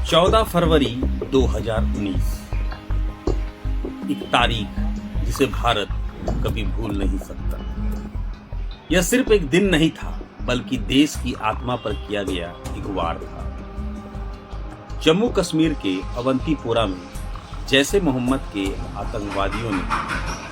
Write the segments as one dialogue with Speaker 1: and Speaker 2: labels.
Speaker 1: 14 फरवरी 2019, एक तारीख जिसे भारत कभी भूल नहीं सकता। यह सिर्फ एक दिन नहीं था, बल्कि देश की आत्मा पर किया गया एक वार था। जम्मू कश्मीर के अवंतीपोरा में जैसे मोहम्मद के आतंकवादियों ने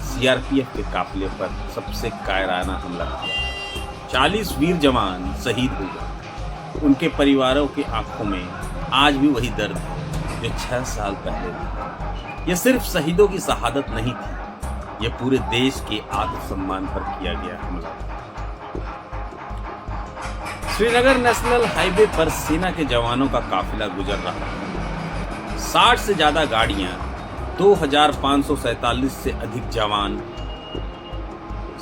Speaker 1: सीआरपीएफ के काफिले पर सबसे कायराना हमला किया। 40 वीर जवान शहीद हो गए। उनके परिवारों की आंखों में आज भी वही दर्द है जो 6 साल पहले था। यह सिर्फ शहीदों की शहादत नहीं थी, यह पूरे देश के आत्मसम्मान पर किया गया हमला। श्रीनगर नेशनल हाईवे पर सेना के जवानों का काफिला गुजर रहा था। 60 से ज्यादा गाड़ियां, 2547 से अधिक जवान,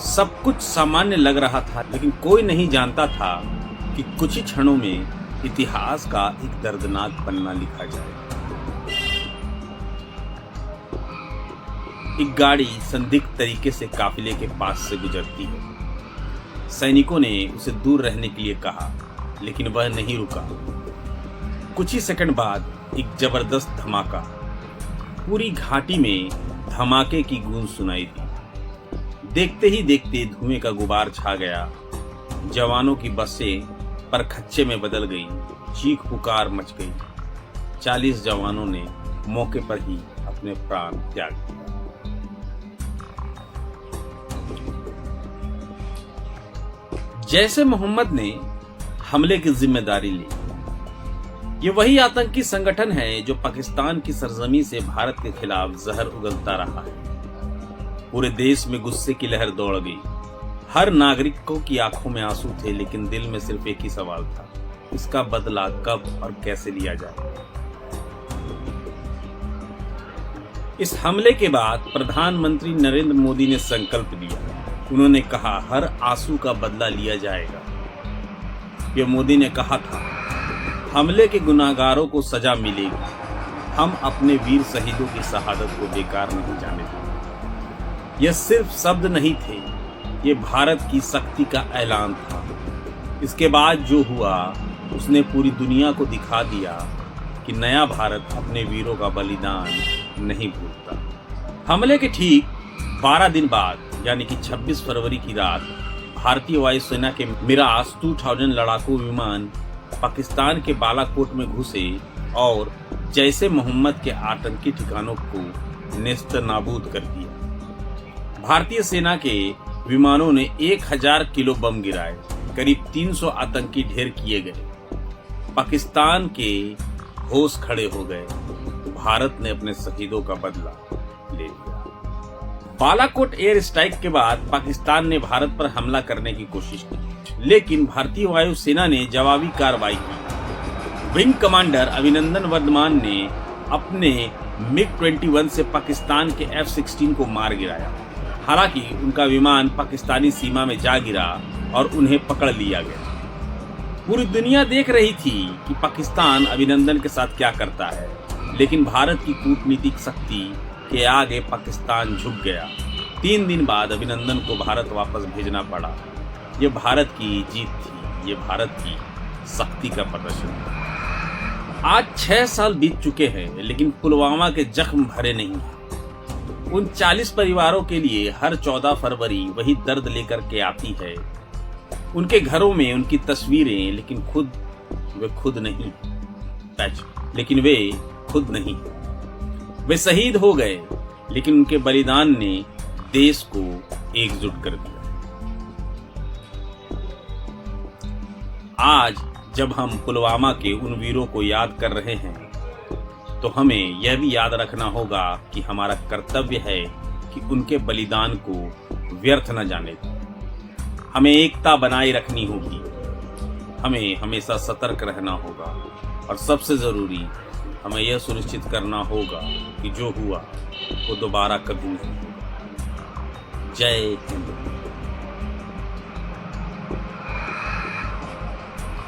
Speaker 1: सब कुछ सामान्य लग रहा था, लेकिन कोई नहीं जानता था कि कुछ ही क्षणों में इतिहास का एक दर्दनाक पन्ना लिखा जाएगा। एक गाड़ी संदिग्ध तरीके से काफिले के पास से गुजरती है। सैनिकों ने उसे दूर रहने के लिए कहा, लेकिन वह नहीं रुका। कुछ ही सेकंड बाद एक जबरदस्त धमाका, पूरी घाटी में धमाके की गूंज सुनाई दी। देखते ही देखते धुएं का गुबार छा गया। जवानों की बसें परखच्चे में बदल गई, चीख पुकार मच गई। 40 जवानों ने मौके पर ही अपने प्राण त्याग दिए। जैसे मोहम्मद ने हमले की जिम्मेदारी ली। ये वही आतंकी संगठन है जो पाकिस्तान की सरजमी से भारत के खिलाफ जहर उगलता रहा है। पूरे देश में गुस्से की लहर दौड़ गई। हर नागरिकों की आंखों में आंसू थे, लेकिन दिल में सिर्फ एक ही सवाल था, इसका बदला कब और कैसे लिया जाए। इस हमले के बाद प्रधानमंत्री नरेंद्र मोदी ने संकल्प लिया। उन्होंने कहा, हर आंसू का बदला लिया जाएगा। यह मोदी ने कहा था, हमले के गुनाहगारों को सजा मिलेगी। हम अपने वीर शहीदों की शहादत को बेकार नहीं जाने देंगे। यह सिर्फ शब्द नहीं थे, ये भारत की शक्ति का ऐलान था। इसके बाद जो हुआ, उसने पूरी दुनिया को दिखा दिया कि नया भारत अपने वीरों का बलिदान नहीं भूलता। हमले के ठीक 12 दिन बाद, यानी कि 26 फरवरी की रात, भारतीय वायुसेना के मिराज 2000 लड़ाकू विमान पाकिस्तान के बालाकोट में घुसे और जैसे मोहम्मद के आतंकी ठिकानों को नेस्त नाबूद कर दिया। भारतीय सेना के विमानों ने 1000 किलो बम गिराए, करीब 300 आतंकी ढेर किए गए। पाकिस्तान के होश खड़े हो गए। भारत ने अपने शहीदों का बदला ले लिया। बालाकोट एयर स्ट्राइक के बाद पाकिस्तान ने भारत पर हमला करने की कोशिश की, लेकिन भारतीय वायुसेना ने जवाबी कार्रवाई की। विंग कमांडर अभिनंदन वर्धमान ने अपने MiG-21 से पाकिस्तान के F-16 को मार गिराया। हालांकि उनका विमान पाकिस्तानी सीमा में जा गिरा और उन्हें पकड़ लिया गया। पूरी दुनिया देख रही थी कि पाकिस्तान अभिनंदन के साथ क्या करता है, लेकिन भारत की कूटनीतिक शक्ति के आगे पाकिस्तान झुक गया। 3 दिन बाद अभिनंदन को भारत वापस भेजना पड़ा। यह भारत की जीत थी, यह भारत की शक्ति का प्रदर्शन था। आज 6 साल बीत चुके हैं, लेकिन पुलवामा के जख्म भरे नहीं हैं। उन 40 परिवारों के लिए हर 14 फरवरी वही दर्द लेकर के आती है। उनके घरों में उनकी तस्वीरें, लेकिन वे खुद नहीं। वे शहीद हो गए, लेकिन उनके बलिदान ने देश को एकजुट कर दिया। आज जब हम पुलवामा के उन वीरों को याद कर रहे हैं, तो हमें यह भी याद रखना होगा कि हमारा कर्तव्य है कि उनके बलिदान को व्यर्थ न जाने दें। हमें एकता बनाए रखनी होगी, हमें हमेशा सतर्क रहना होगा, और सबसे जरूरी हमें यह सुनिश्चित करना होगा कि जो हुआ वो दोबारा कभी नहीं होगा। जय हिंद।